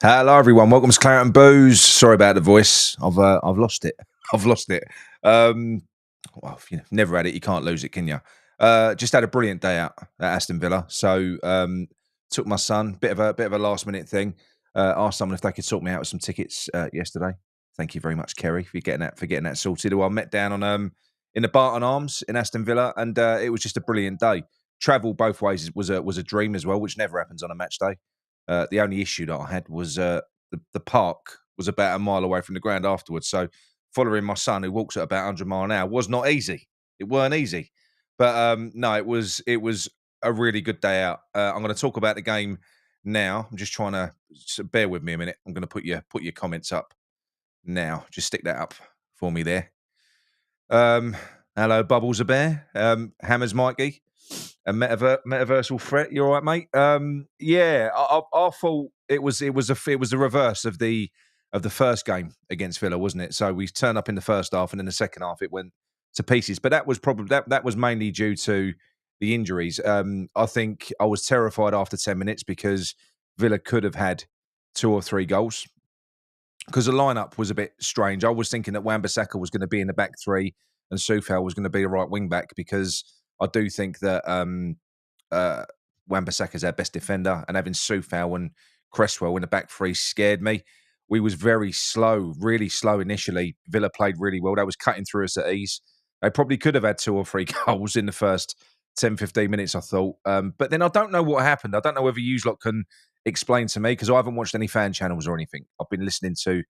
Hello, everyone. Welcome to Claret and Booze. Sorry about the voice. I've lost it. I've lost it. Um, well, if you never had it, you can't lose it, can you? Just had a brilliant day out at Aston Villa. So took my son. Bit of a last minute thing. Asked someone if they could sort me out with some tickets yesterday. Thank you very much, Kerry, for getting that sorted. Well, I met down on in the Barton Arms in Aston Villa, and it was just a brilliant day. Travel both ways was a dream as well, which never happens on a match day. The only issue that I had was the park was about a mile away from the ground afterwards. So following my son, who walks at about 100 mile an hour, was not easy. It weren't easy, but no, it was a really good day out. I'm going to talk about the game now. I'm just trying to bear with me a minute. I'm going to put your comments up now. Just stick that up for me there. Um, Hello, Bubbles a Bear. Hammers Mikey. A metaversal threat. You all right, mate? Yeah, I thought it was a reverse of the first game against Villa, wasn't it? So we turned up in the first half, and in the second half it went to pieces. But that was probably that was mainly due to the injuries. I think I was terrified after 10 minutes because Villa could have had two or three goals because the lineup was a bit strange. I was thinking that Wan-Bissaka was going to be in the back three and Soufal was going to be the right wing back because I do think that Wan-Bissaka is our best defender, and having Soufal and Cresswell in the back three scared me. We was very slow, really slow initially. Villa played really well. They was cutting through us at ease. They probably could have had two or three goals in the first 10, 15 minutes, I thought. But then I don't know what happened. I don't know whether you lot can explain to me because I haven't watched any fan channels or anything. I've been listening to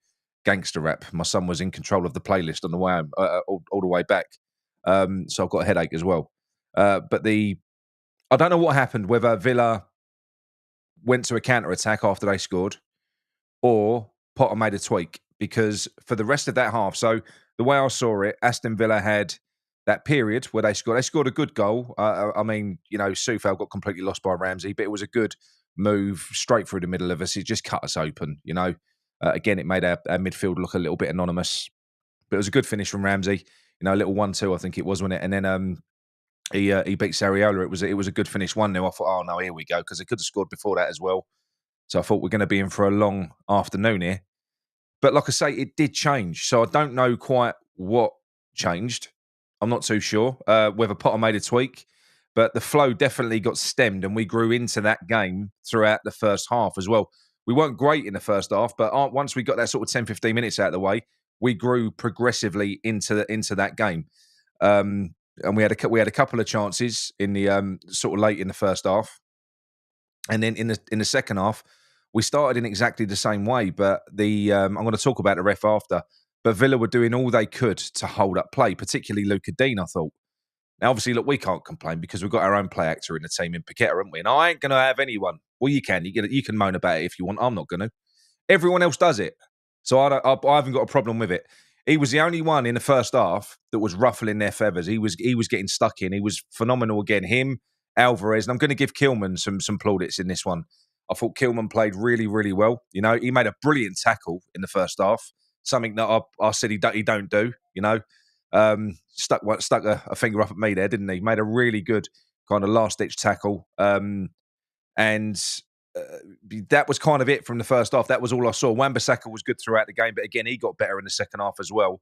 gangster rap. My son was in control of the playlist on the way home, all the way back. So I've got a headache as well. But I don't know what happened, whether Villa went to a counter attack after they scored or Potter made a tweak because for the rest of that half, so the way I saw it, Aston Villa had that period where they scored a good goal. I mean, Soufal got completely lost by Ramsey, but it was a good move straight through the middle of us. It just cut us open, Again, it made our midfield look a little bit anonymous, but it was a good finish from Ramsey. A little 1-2, I think it was, wasn't it? And then he beat Sariola. It was a good finish 1-0. I thought, oh no, here we go, because they could have scored before that as well. So I thought we're going to be in for a long afternoon here. But like I say, it did change. So I don't know quite what changed. I'm not too sure whether Potter made a tweak, but the flow definitely got stemmed, and we grew into that game throughout the first half as well. We weren't great in the first half, but once we got that sort of 10, 15 minutes out of the way, we grew progressively into that game. And we had a couple of chances in the sort of late in the first half, and then in the second half, we started in exactly the same way. But I'm going to talk about the ref after. But Villa were doing all they could to hold up play, particularly Luca Dean, I thought. Now, obviously, look, we can't complain because we've got our own play actor in the team in Paqueta, haven't we? And I ain't going to have anyone. Well, you can. You can moan about it if you want. I'm not going to. Everyone else does it. So I haven't got a problem with it. He was the only one in the first half that was ruffling their feathers. He was getting stuck in. He was phenomenal again. Him, Alvarez, and I'm going to give Kilman some plaudits in this one. I thought Kilman played really, really well. He made a brilliant tackle in the first half, something that I said he don't do. Stuck a finger up at me there, didn't he? Made a really good kind of last ditch tackle, and that was kind of it from the first half. That was all I saw. Wan-Bissaka was good throughout the game, but again, he got better in the second half as well.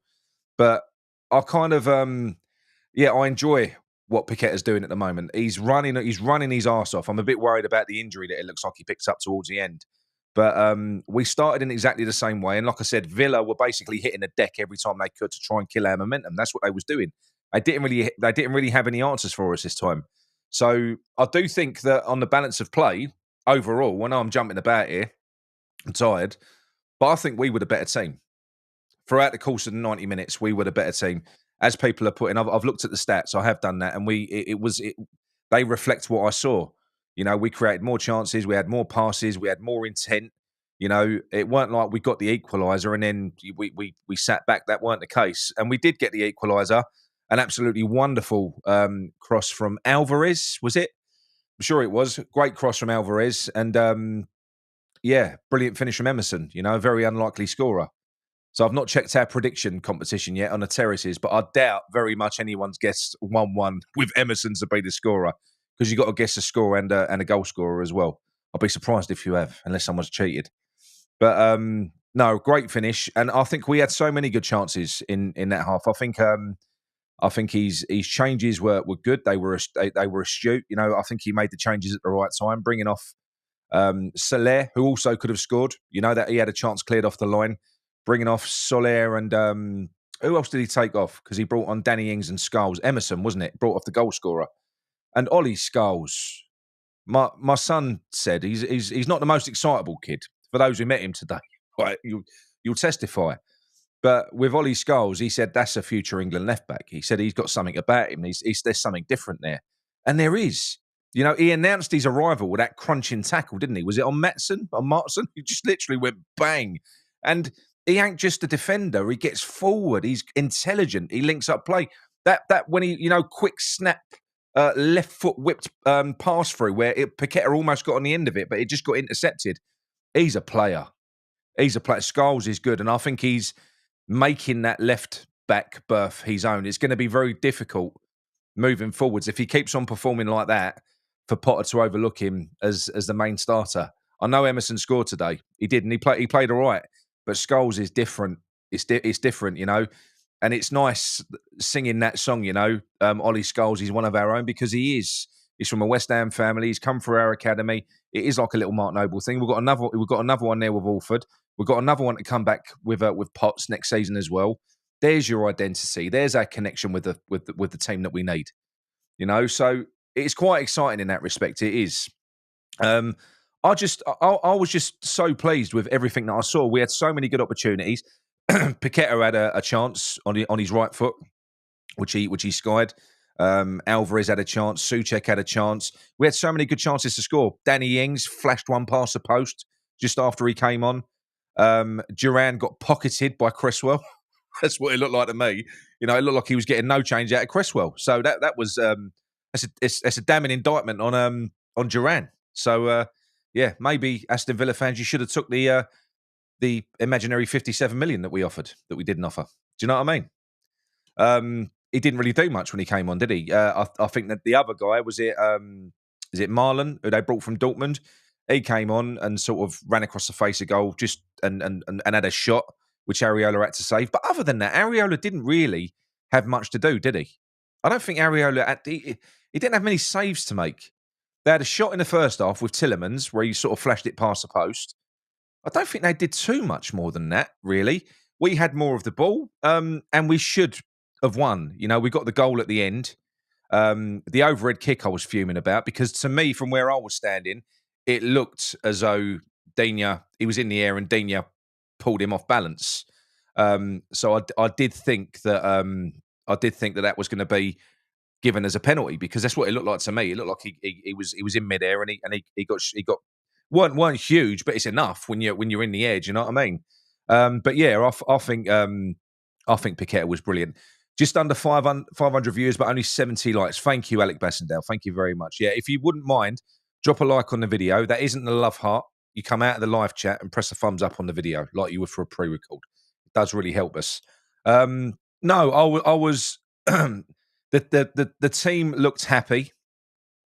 But I kind of, I enjoy what Paqueta's doing at the moment. He's running his arse off. I'm a bit worried about the injury that it looks like he picks up towards the end. But we started in exactly the same way. And like I said, Villa were basically hitting the deck every time they could to try and kill our momentum. That's what they was doing. They didn't really have any answers for us this time. So I do think that on the balance of play, overall, when I'm jumping about here, I'm tired, but I think we were the better team. Throughout the course of the 90 minutes, we were the better team. As people are putting, I've looked at the stats, I have done that, and they reflect what I saw. We created more chances, we had more passes, we had more intent. It weren't like we got the equalizer and then we sat back. That weren't the case, and we did get the equalizer. An absolutely wonderful cross from Alvarez, was it? I'm sure it was. Great cross from Alvarez. And brilliant finish from Emerson, a very unlikely scorer. So I've not checked our prediction competition yet on the Terraces, but I doubt very much anyone's guessed 1-1 with Emerson to be the scorer, because you've got to guess a score and a goal scorer as well. I'll be surprised if you have, unless someone's cheated. But no, great finish, and I think we had so many good chances in that half. I think his changes were good. They were astute. You know, I think he made the changes at the right time, bringing off Soler, who also could have scored. You know that he had a chance cleared off the line, bringing off Soler and who else did he take off? Because he brought on Danny Ings and Scholes. Emerson, wasn't it? Brought off the goal scorer and Ollie Scholes. My son said he's not the most excitable kid. For those who met him today, right? You'll testify. But with Ollie Scholes, he said that's a future England left back. He said he's got something about him. There's something different there, and there is. You know, he announced his arrival with that crunching tackle, didn't he? Was it on Matson? On Martson? He just literally went bang, and he ain't just a defender. He gets forward. He's intelligent. He links up play. That when he quick snap. Left foot whipped pass through where Paqueta almost got on the end of it, but it just got intercepted. He's a player. He's a player. Scholes is good, and I think he's making that left back berth his own. It's going to be very difficult moving forwards if he keeps on performing like that for Potter to overlook him as the main starter. I know Emerson scored today. He did, and he played all right. But Scholes is different. It's different, you know. And it's nice singing that song, you know. Ollie Scholes, he's one of our own because he is. He's from a West Ham family. He's come through our academy. It is like a little Mark Noble thing. We've got another one there with Alford. We've got another one to come back with Potts next season as well. There's your identity. There's our connection with the team that we need. You know, so it's quite exciting in that respect. It is. I was just so pleased with everything that I saw. We had so many good opportunities. Paqueta had a chance on his right foot, which he skied. Alvarez had a chance. Souček had a chance. We had so many good chances to score. Danny Ings flashed one past the post just after he came on. Duran got pocketed by Cresswell. That's what it looked like to me. You know, it looked like he was getting no change out of Cresswell. So that was that's a damning indictment on Duran. So yeah, maybe Aston Villa fans, you should have took the imaginary 57 million that we didn't offer. Do you know what I mean? He didn't really do much when he came on, did he? I think that the other guy is it Marlon, who they brought from Dortmund? He came on and sort of ran across the face of goal, just and had a shot which Areola had to save. But other than that, Areola didn't really have much to do, did he? I don't think Areola he didn't have many saves to make. They had a shot in the first half with Tillemans where he sort of flashed it past the post. I don't think they did too much more than that, really. We had more of the ball, and we should have won. You know, we got the goal at the end. The overhead kick I was fuming about because to me, from where I was standing, it looked as though he was in the air and Digne pulled him off balance. So I did think that that was going to be given as a penalty because that's what it looked like to me. It looked like he was in midair and he got weren't huge, but it's enough when you're in the edge. You know what I mean? But yeah, I think Paqueta was brilliant. Just under 500 views, but only 70 likes. Thank you, Alec Bassendale. Thank you very much. Yeah, if you wouldn't mind, drop a like on the video. That isn't the love heart. You come out of the live chat and press a thumbs up on the video like you would for a pre-record. It does really help us. No, I was the team looked happy.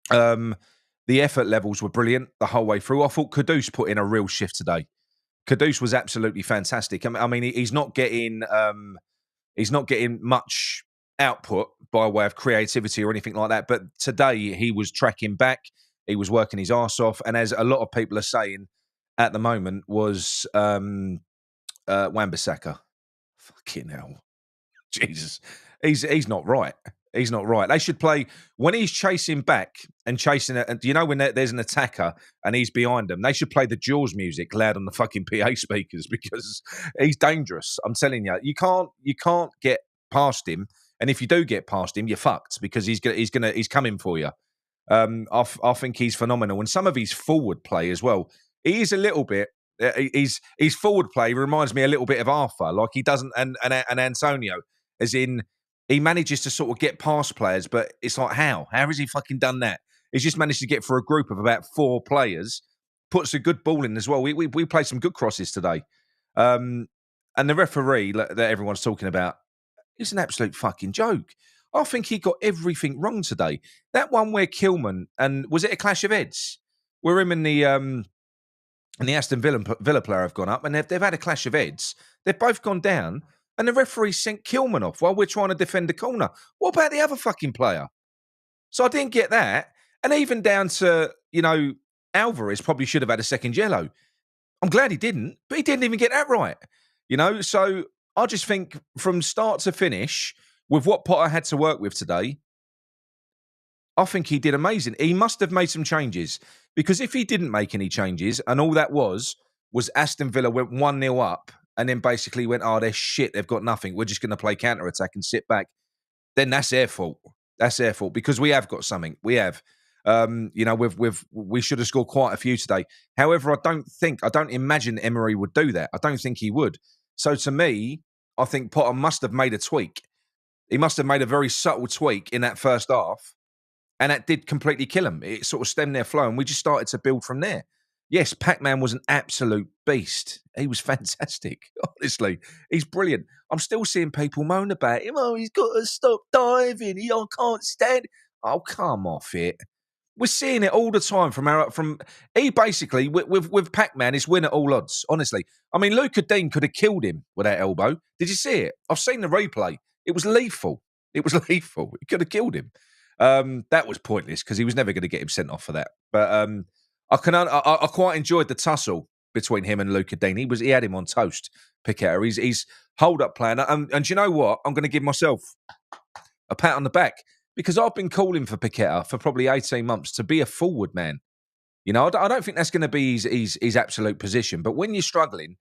The effort levels were brilliant the whole way through. I thought Kudus put in a real shift today. Kudus was absolutely fantastic. I mean, he's not getting much output by way of creativity or anything like that. But today he was tracking back. He was working his arse off. And as a lot of people are saying at the moment was Wan-Bissaka. Fucking hell. Jesus. He's not right. He's not right. They should play when he's chasing back and chasing it. And do you know when there's an attacker and he's behind them? They should play the Jaws music loud on the fucking PA speakers because he's dangerous. I'm telling you, you can't get past him. And if you do get past him, you're fucked because he's coming for you. I think he's phenomenal, and some of his forward play as well. He is a little bit. His forward play reminds me a little bit of Arthur, like he doesn't, and Antonio, as in. He manages to sort of get past players, but it's like, how? How has he fucking done that? He's just managed to get for a group of about 4 players, puts a good ball in as well. We played some good crosses today. And the referee that everyone's talking about is an absolute fucking joke. I think he got everything wrong today. That one where Kilman, and was it a clash of heads? Where him and and the Aston Villa player have gone up, and they've had a clash of heads. They've both gone down, and the referee sent Kilman off while we're trying to defend the corner. What about the other fucking player? So I didn't get that. And even down to, Alvarez probably should have had a second yellow. I'm glad he didn't, but he didn't even get that right. So I just think from start to finish, with what Potter had to work with today, I think he did amazing. He must have made some changes, because if he didn't make any changes and all that was Aston Villa went 1-0 up and then basically went, oh, they're shit, they've got nothing, we're just going to play counter-attack and sit back, then that's their fault. That's their fault, because we have got something. We have. We should have scored quite a few today. However, I don't imagine Emery would do that. I don't think he would. So to me, I think Potter must have made a tweak. He must have made a very subtle tweak in that first half, and that did completely kill him. It sort of stemmed their flow, and we just started to build from there. Yes, Pac-Man was an absolute beast. He was fantastic. Honestly, he's brilliant. I'm still seeing people moan about him. Oh, he's got to stop diving. I can't stand. Oh, come off it. We're seeing it all the time from he basically with Pac-Man is win at all odds. Honestly, I mean, Luca Dean could have killed him with that elbow. Did you see it? I've seen the replay. It was lethal. It was lethal. He could have killed him. That was pointless because he was never going to get him sent off for that. But I quite enjoyed the tussle between him and Luca Dean. He had him on toast. Piqueta. He's hold up playing. And you know what? I'm going to give myself a pat on the back, because I've been calling for Piqueta for probably 18 months to be a forward man. I don't think that's going to be his absolute position. But when you're struggling,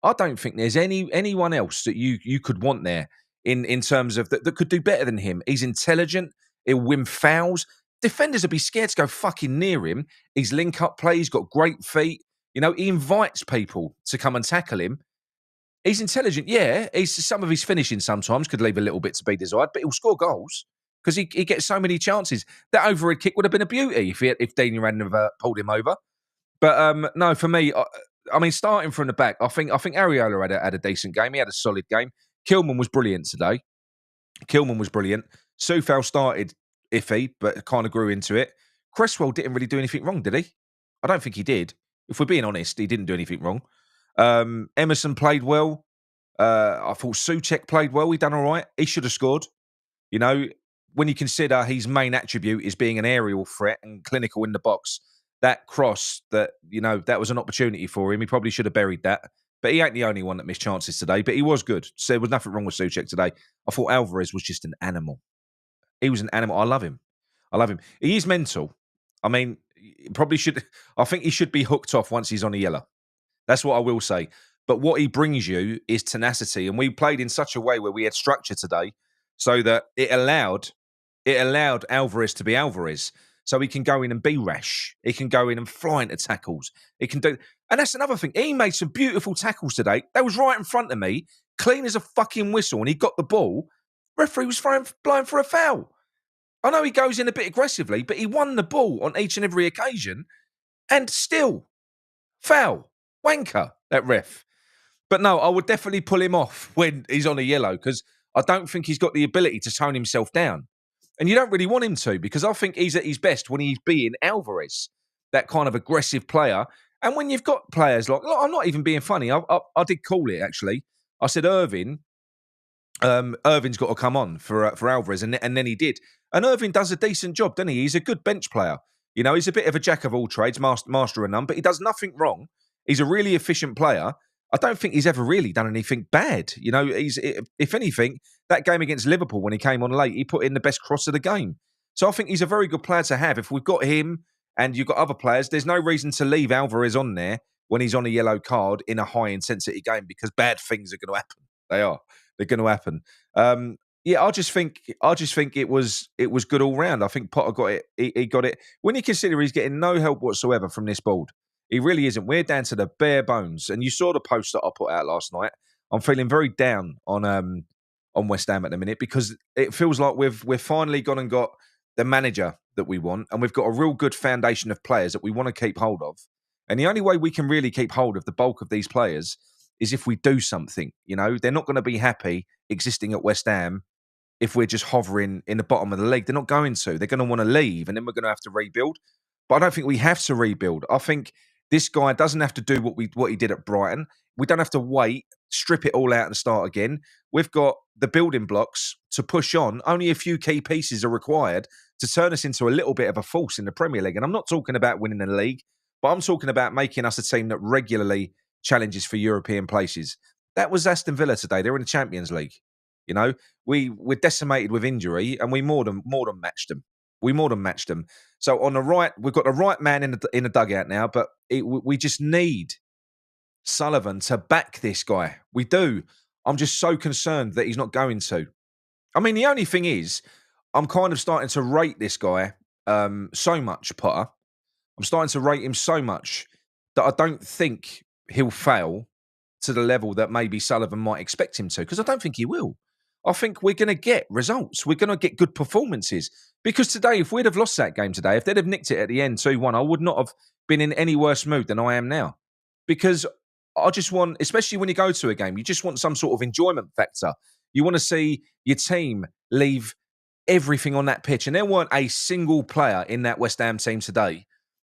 I don't think there's anyone else that you could want there in terms of that could do better than him. He's intelligent. He'll win fouls. Defenders would be scared to go fucking near him. His link-up play, he's got great feet. He invites people to come and tackle him. He's intelligent, yeah. Some of his finishing sometimes could leave a little bit to be desired, but he'll score goals because he gets so many chances. That overhead kick would have been a beauty if Daniel hadn't have pulled him over. But no, for me, I mean, starting from the back, I think Areola had a decent game. He had a solid game. Kilman was brilliant today. Soufal started iffy, but kind of grew into it. Cresswell didn't really do anything wrong, did he? I don't think he did. If we're being honest, he didn't do anything wrong. Emerson played well. I thought Souček played well. He done all right. He should have scored. When you consider his main attribute is being an aerial threat and clinical in the box, that cross, that was an opportunity for him. He probably should have buried that. But he ain't the only one that missed chances today. But he was good. So there was nothing wrong with Souček today. I thought Alvarez was just an animal. He was an animal. I love him. He is mental. I mean, probably should. I think he should be hooked off once he's on a yellow. That's what I will say. But what he brings you is tenacity. And we played in such a way where we had structure today so that it allowed Alvarez to be Alvarez. So he can go in and be rash. He can go in and fly into tackles. He can do... And that's another thing. He made some beautiful tackles today. That was right in front of me, clean as a fucking whistle, and he got the ball. Referee was blowing for a foul. I know he goes in a bit aggressively, but he won the ball on each and every occasion, and still, foul. Wanker, that ref. But no, I would definitely pull him off when he's on a yellow, because I don't think he's got the ability to tone himself down. And you don't really want him to, because I think he's at his best when he's being Alvarez, that kind of aggressive player. And when you've got players like, look, I'm not even being funny. I did call it, actually. I said Irvin's got to come on for Alvarez, and then he did. And Irvin does a decent job, doesn't he? He's a good bench player. He's a bit of a jack of all trades, master of none, but he does nothing wrong. He's a really efficient player. I don't think he's ever really done anything bad. If anything, that game against Liverpool when he came on late, he put in the best cross of the game. So I think he's a very good player to have. If we've got him and you've got other players, there's no reason to leave Alvarez on there when he's on a yellow card in a high-intensity game, because bad things are going to happen. They are. They're going to happen. I just think it was good all round. I think Potter got it. He got it. When you consider he's getting no help whatsoever from this board, he really isn't. We're down to the bare bones. And you saw the post that I put out last night. I'm feeling very down on West Ham at the minute, because it feels like we've finally gone and got the manager that we want, and we've got a real good foundation of players that we want to keep hold of. And the only way we can really keep hold of the bulk of these players is if we do something. They're not going to be happy existing at West Ham if we're just hovering in the bottom of the league. They're not going to. They're going to want to leave, and then we're going to have to rebuild. But I don't think we have to rebuild. I think This guy doesn't have to do what he did at Brighton. We don't have to wait, strip it all out and start again. We've got the building blocks to push on. Only a few key pieces are required to turn us into a little bit of a force in the Premier League. And I'm not talking about winning the league, but I'm talking about making us a team that regularly challenges for European places. That was Aston Villa today. They're in the Champions League. You know, we're decimated with injury, and we more than matched them. We more than matched them. So on the right, we've got the right man in the dugout now, but we just need Sullivan to back this guy. We do. I'm just so concerned that he's not going to. I mean, the only thing is, I'm kind of starting to rate this guy so much, Potter. I'm starting to rate him so much that I don't think he'll fail to the level that maybe Sullivan might expect him to, because I don't think he will. I think we're going to get results. We're going to get good performances. Because today, if we'd have lost that game today, if they'd have nicked it at the end 2-1, I would not have been in any worse mood than I am now. Because I just want, especially when you go to a game, you just want some sort of enjoyment factor. You want to see your team leave everything on that pitch. And there weren't a single player in that West Ham team today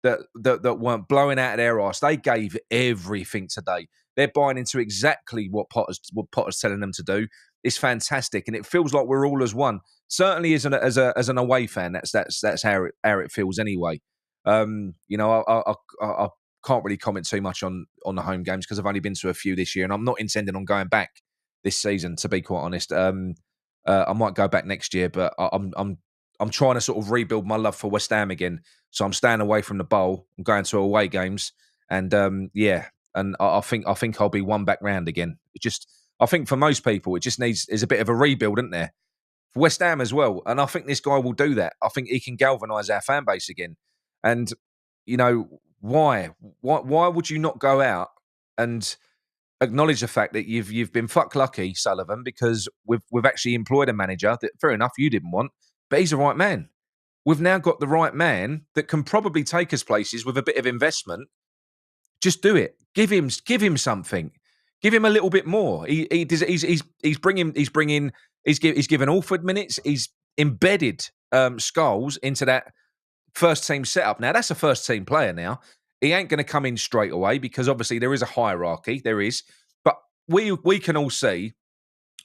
that weren't blowing out of their arse. They gave everything today. They're buying into exactly what Potter's telling them to do. It's fantastic, and it feels like we're all as one. Certainly, as an away fan, that's how it feels anyway. You know, I can't really comment too much on the home games because I've only been to a few this year, and I'm not intending on going back this season. To be quite honest, I might go back next year, but I'm trying to sort of rebuild my love for West Ham again. So I'm staying away from the bowl. I'm going to away games, and and I think I'll be one back round again. I think for most people, it just is a bit of a rebuild, isn't there? For West Ham as well, and I think this guy will do that. I think he can galvanise our fan base again. And you know why would you not go out and acknowledge the fact that you've been fuck lucky, Sullivan, because we've actually employed a manager that, fair enough, you didn't want, but he's the right man. We've now got the right man that can probably take us places with a bit of investment. Just do it. Give him something. Give him a little bit more. He's given Alford minutes. He's embedded Scholes into that first team setup. Now that's a first team player. Now he ain't going to come in straight away because obviously there is a hierarchy. There is, but we can all see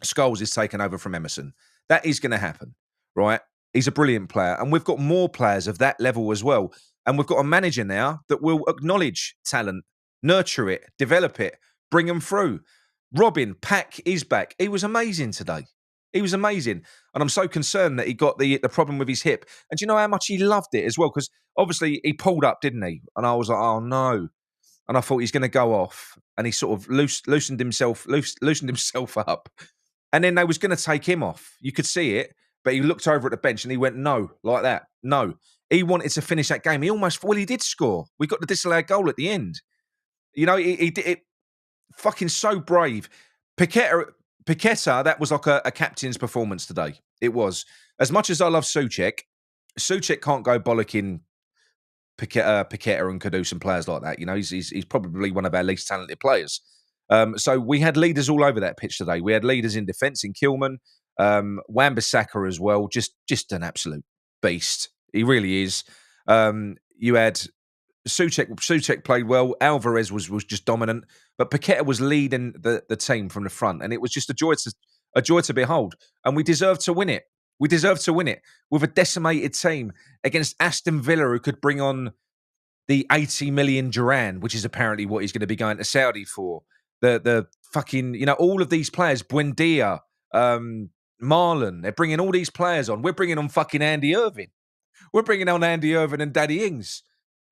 Scholes is taken over from Emerson. That is going to happen, right? He's a brilliant player, and we've got more players of that level as well. And we've got a manager now that will acknowledge talent, nurture it, develop it, bring them through. Robin Pack is back. He was amazing today. He was amazing. And I'm so concerned that he got the problem with his hip. And do you know how much he loved it as well? Because obviously he pulled up, didn't he? And I was like, oh no. And I thought he's going to go off. And he sort of loosened himself up. And then they was going to take him off. You could see it. But he looked over at the bench and he went, no, like that. No. He wanted to finish that game. He did score. We got the disallowed goal at the end. You know, he did it. Fucking so brave. Paqueta, that was like a captain's performance today. It was. As much as I love Souček can't go bollocking Paqueta and Kudus and players like that. You know, he's probably one of our least talented players. So we had leaders all over that pitch today. We had leaders in defence in Kilman, Wan-Bissaka as well. Just an absolute beast. He really is. You had Souček played well. Alvarez was just dominant, but Paqueta was leading the team from the front, and it was just a joy to behold. And we deserved to win it. We deserved to win it with a decimated team against Aston Villa, who could bring on the 80 million Duran, which is apparently what he's going to be going to Saudi for. The fucking, you know, all of these players, Buendia, Marlon, they're bringing all these players on. We're bringing on fucking Andy Irving. We're bringing on Andy Irving and Daddy Ings.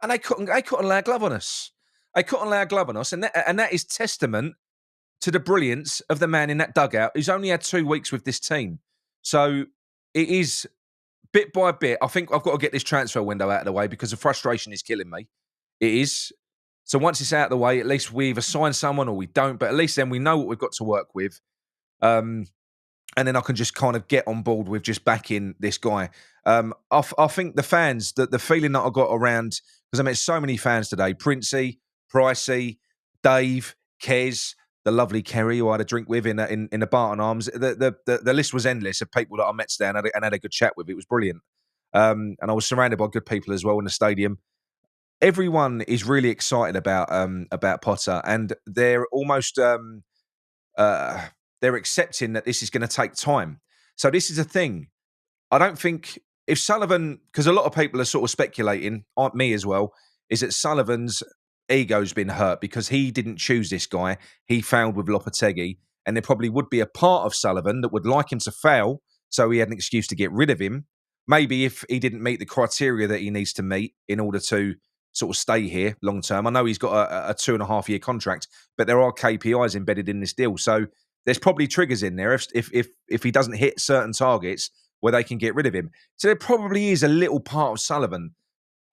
And they couldn't lay a glove on us. They couldn't lay a glove on us. And that is testament to the brilliance of the man in that dugout who's only had 2 weeks with this team. So it is bit by bit. I think I've got to get this transfer window out of the way because the frustration is killing me. It is. So once it's out of the way, at least we either sign someone or we don't. But at least then we know what we've got to work with. And then I can just kind of get on board with just backing this guy. I think the fans, the feeling that I got around, because I met so many fans today, Princey, Pricey, Dave, Kez, the lovely Kerry who I had a drink with in the Barton Arms. The list was endless of people that I met today and had a good chat with. It was brilliant. And I was surrounded by good people as well in the stadium. everyone is really excited about Potter, and they're almost uh, they're accepting that this is going to take time. So this is a thing. I don't think if Sullivan, because a lot of people are sort of speculating, me as well, is that Sullivan's ego's been hurt because he didn't choose this guy. He failed with Lopetegui, and there probably would be a part of Sullivan that would like him to fail, so he had an excuse to get rid of him. Maybe if he didn't meet the criteria that he needs to meet in order to sort of stay here long term. I know he's got a 2.5 year contract, but there are KPIs embedded in this deal, so there's probably triggers in there if he doesn't hit certain targets where they can get rid of him. So there probably is a little part of Sullivan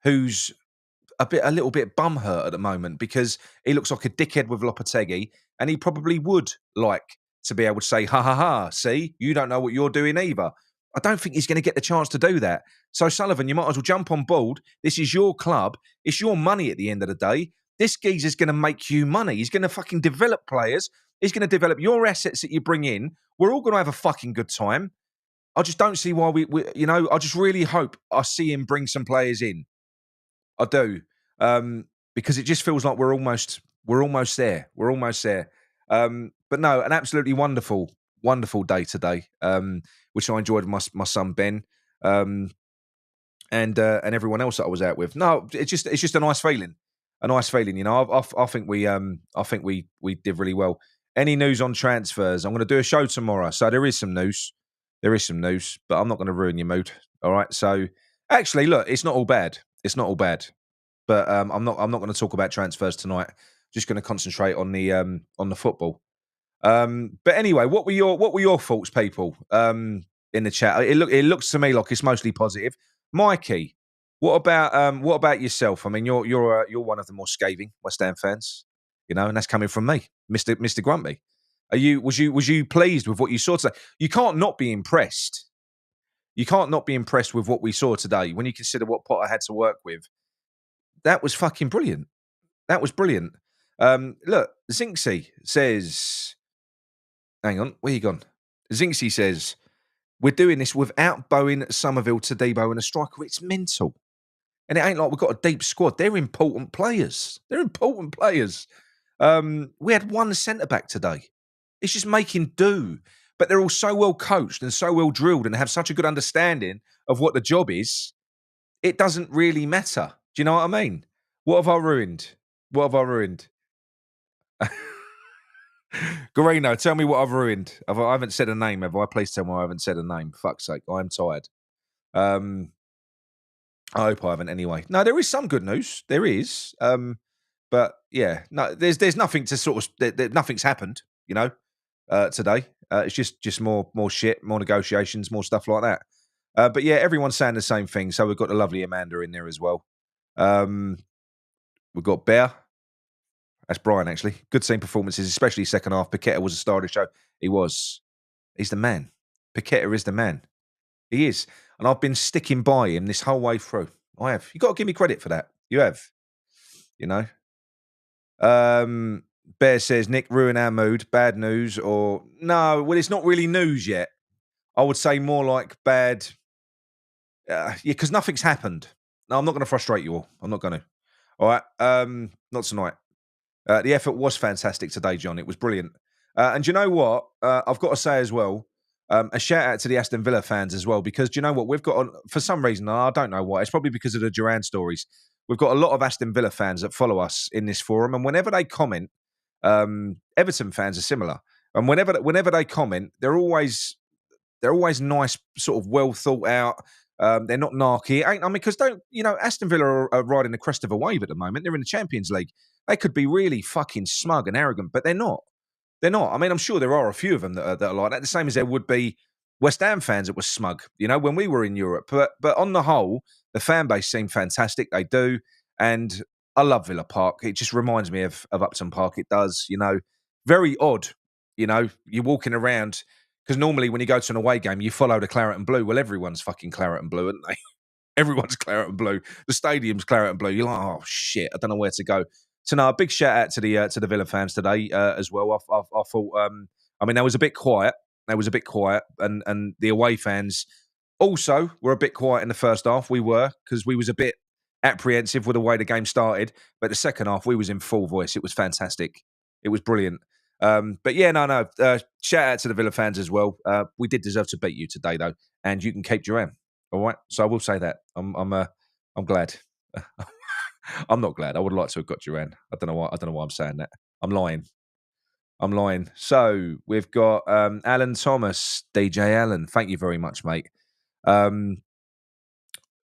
who's a little bit bum hurt at the moment because he looks like a dickhead with Lopetegui, and he probably would like to be able to say, ha ha ha, see, you don't know what you're doing either. I don't think he's going to get the chance to do that. So Sullivan, you might as well jump on board. This is your club. It's your money at the end of the day. This geezer's going to make you money. He's going to fucking develop players. He's going to develop your assets that you bring in. We're all going to have a fucking good time. I just don't see why I just really hope I see him bring some players in. I do. Because it just feels like we're almost there. We're almost there. But no, an absolutely wonderful, wonderful day today, which I enjoyed with my son Ben, and everyone else that I was out with. No, it's just a nice feeling. A nice feeling, you know. I think we did really well. Any news on transfers? I'm going to do a show tomorrow, so there is some news. There is some news, but I'm not going to ruin your mood. All right. So actually, look, it's not all bad. It's not all bad. But I'm not going to talk about transfers tonight. Just going to concentrate on the football. But anyway, what were your thoughts, people? In the chat, it looks to me like it's mostly positive. Mikey, what about yourself? I mean, you're one of the more scathing West Ham fans, you know, and that's coming from me, Mister Grumpy. Was you pleased with what you saw today? You can't not be impressed. You can't not be impressed with what we saw today when you consider what Potter had to work with. That was fucking brilliant. That was brilliant. Look, Zinksy says, hang on, where you gone? Zinksy says, we're doing this without Bowen, Somerville, Tadibo, and a striker. It's mental. And it ain't like we've got a deep squad. They're important players. They're important players. We had one centre-back today. It's just making do. But they're all so well coached and so well drilled and have such a good understanding of what the job is, it doesn't really matter. Do you know what I mean? What have I ruined? What have I ruined? Garino, tell me what I've ruined. I haven't said a name, have I? Please tell me I haven't said a name. Fuck's sake, I'm tired. I hope I haven't anyway. No, there is some good news. There is. But yeah, no, there's nothing to sort of nothing's happened, you know, today. It's just more shit, more negotiations, more stuff like that. But yeah, everyone's saying the same thing. So we've got the lovely Amanda in there as well. We've got Bear. That's Brian, actually. Good team performances, especially second half. Paqueta was a star of the show. He was. He's the man. Paqueta is the man. He is. And I've been sticking by him this whole way through. I have. You've got to give me credit for that. You have. You know? Bear says, Nick, ruin our mood. Bad news or... No, well, it's not really news yet. I would say more like bad... yeah, because nothing's happened. No, I'm not going to frustrate you all. I'm not going to. All right? Not tonight. The effort was fantastic today, John. It was brilliant. And do you know what? I've got to say as well, a shout out to the Aston Villa fans as well, because do you know what? We've got, for some reason, I don't know why, it's probably because of the Duran stories. We've got a lot of Aston Villa fans that follow us in this forum, and whenever they comment, Everton fans are similar. And whenever they comment, they're always nice, sort of well thought out. They're not narky. Because Aston Villa are riding the crest of a wave at the moment. They're in the Champions League. They could be really fucking smug and arrogant, but they're not. They're not. I mean, I'm sure there are a few of them that are like that. The same as there would be West Ham fans that were smug, when we were in Europe. But on the whole, the fan base seemed fantastic. They do. And I love Villa Park. It just reminds me of Upton Park. It does, very odd. You're walking around, because normally when you go to an away game, you follow the Claret and Blue. Well, everyone's fucking Claret and Blue, aren't they? Everyone's Claret and Blue. The stadium's Claret and Blue. You're like, oh, shit, I don't know where to go. So, no, a big shout out to the Villa fans today as well. I thought, they was a bit quiet. They was a bit quiet. And the away fans also were a bit quiet in the first half. We were, because we was a bit apprehensive with the way the game started, but the second half we was in full voice. It was fantastic. It was brilliant. But yeah, no. Shout out to the Villa fans as well. We did deserve to beat you today, though, and you can keep Duran. All right. So I will say that. I'm glad. I'm not glad. I would like to have got Duran. I don't know why. I don't know why I'm saying that. I'm lying. I'm lying. So we've got Alan Thomas, DJ Allen. Thank you very much, mate.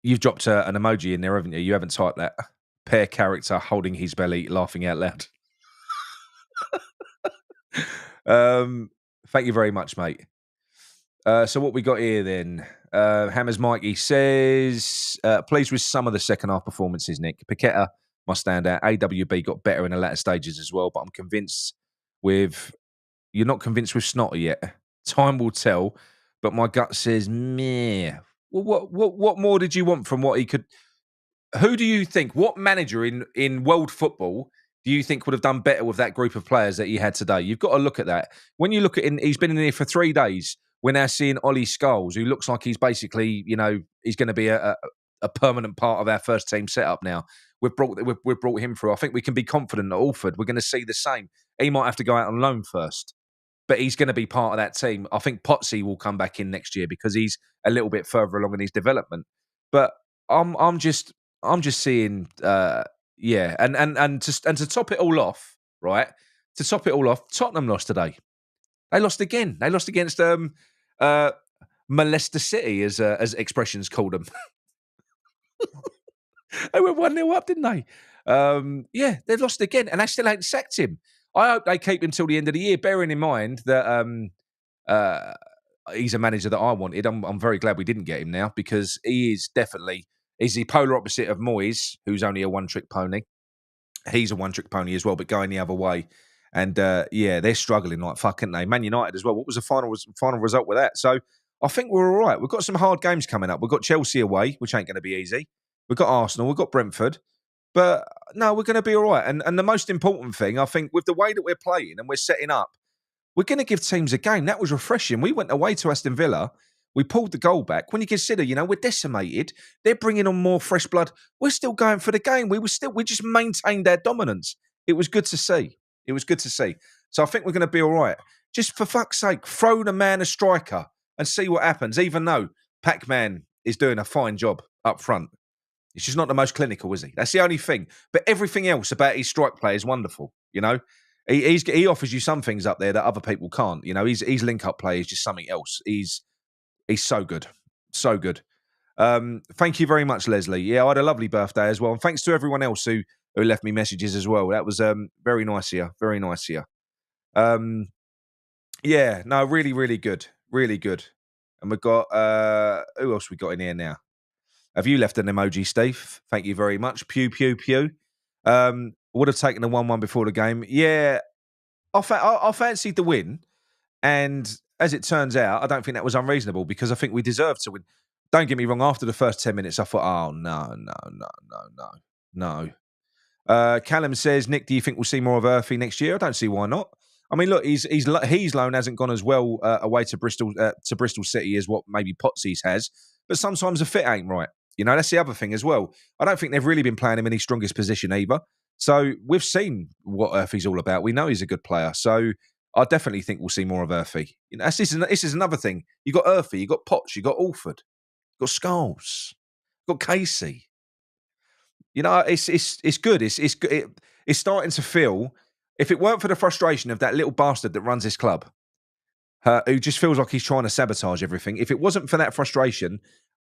You've dropped an emoji in there, haven't you? You haven't typed that. Pear character holding his belly, laughing out loud. Thank you very much, mate. So what we got here then? Hammers Mikey says, pleased with some of the second half performances, Nick. Paqueta must stand out. AWB got better in the latter stages as well, but I'm convinced with... You're not convinced with Snotter yet. Time will tell, but my gut says, meh. Well, what more did you want from what he could... Who do you think, what manager in world football do you think would have done better with that group of players that he had today? You've got to look at that. When you look at him, he's been in here for 3 days. We're now seeing Ollie Scholes, who looks like he's basically, he's going to be a permanent part of our first team setup now. We've brought him through. I think we can be confident at Alford. We're going to see the same. He might have to go out on loan first, but he's going to be part of that team. I think Potsy will come back in next year because he's a little bit further along in his development. But I'm just seeing, and to top it all off, right? To top it all off, Tottenham lost today. They lost again. They lost against Molester City, as expressions called them. They went 1-0 up, didn't they? They've lost again, and they still ain't sacked him. I hope they keep him till the end of the year, bearing in mind that he's a manager that I wanted. I'm very glad we didn't get him now because he is definitely... He's the polar opposite of Moyes, who's only a one-trick pony. He's a one-trick pony as well, but going the other way. And, they're struggling like fuck, aren't they? Man United as well. What was the final result with that? So I think we're all right. We've got some hard games coming up. We've got Chelsea away, which ain't going to be easy. We've got Arsenal. We've got Brentford. But, no, we're going to be all right. And the most important thing, I think, with the way that we're playing and we're setting up, we're going to give teams a game. That was refreshing. We went away to Aston Villa. We pulled the goal back. When you consider, we're decimated. They're bringing on more fresh blood. We're still going for the game. We just maintained our dominance. It was good to see. It was good to see. So I think we're going to be all right. Just for fuck's sake, throw the man a striker and see what happens, even though Pac-Man is doing a fine job up front. He's just not the most clinical, is he? That's the only thing. But everything else about his strike play is wonderful, He offers you some things up there that other people can't. His link-up play is just something else. He's so good. So good. Thank you very much, Leslie. Yeah, I had a lovely birthday as well. And thanks to everyone else who left me messages as well. That was very nice of you. Very nice of you. Really, really good. Really good. And we've got, who else we got in here now? Have you left an emoji, Steve? Thank you very much. Pew, pew, pew. Would have taken the 1-1 before the game. Yeah, I fancied the win. And as it turns out, I don't think that was unreasonable because I think we deserved to win. Don't get me wrong. After the first 10 minutes, I thought, oh, no. Callum says, Nick, do you think we'll see more of Earthy next year? I don't see why not. I mean, look, his loan hasn't gone as well away to Bristol City as what maybe Potsy's has, but sometimes the fit ain't right. That's the other thing as well. I don't think they've really been playing him in his strongest position either. So we've seen what Earthy's all about. We know he's a good player. So I definitely think we'll see more of Earthy. This is another thing. You got Earthy, you got Potts, you got Alford, you got Scholes, you got Casey. It's good. It's starting to feel. If it weren't for the frustration of that little bastard that runs this club, who just feels like he's trying to sabotage everything. If it wasn't for that frustration,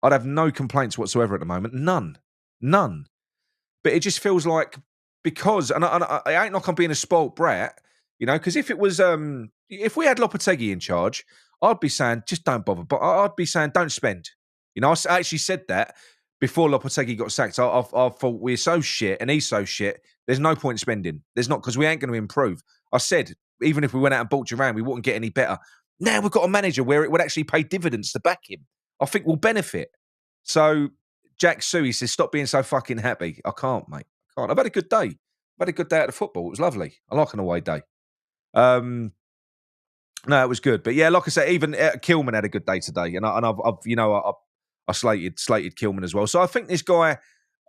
I'd have no complaints whatsoever at the moment. None. But it just feels like because, and I ain't like I'm being a spoilt brat, because if it was, if we had Lopetegui in charge, I'd be saying just don't bother. But I'd be saying don't spend. I actually said that before Lopetegui got sacked. I thought we're so shit and he's so shit. There's no point in spending. There's not because we ain't going to improve. I said even if we went out and bought Duran, we wouldn't get any better. Now we've got a manager where it would actually pay dividends to back him. I think we'll benefit. So Jack Sue, he says, stop being so fucking happy. I can't, mate. I can't. I've had a good day. I've had a good day at the football. It was lovely. I like an away day. No, it was good. But yeah, like I said, even Kilman had a good day today. And I slated Kilman as well. So I think this guy,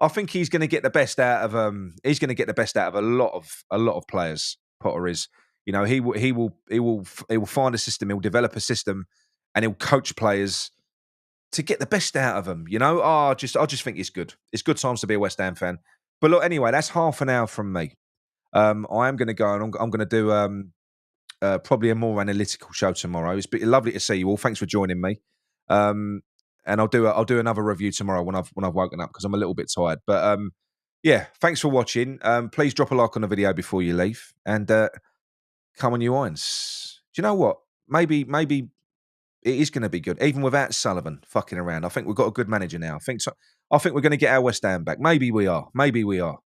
I think he's going to get the best out of he's going to get the best out of a lot of players. Potter is, he will find a system, he'll develop a system, and he'll coach players to get the best out of them. I just think it's good. It's good times to be a West Ham fan. But look, anyway, that's half an hour from me. I am going to go and I'm going to do probably a more analytical show tomorrow. It's been lovely to see you all. Thanks for joining me. Um, and I'll do another review tomorrow when I've woken up because I'm a little bit tired. But yeah, thanks for watching. Please drop a like on the video before you leave, and come on, you irons. Do you know what? Maybe it is going to be good, even without Sullivan fucking around. I think we've got a good manager now. I think we're going to get our West Ham back. Maybe we are. Maybe we are.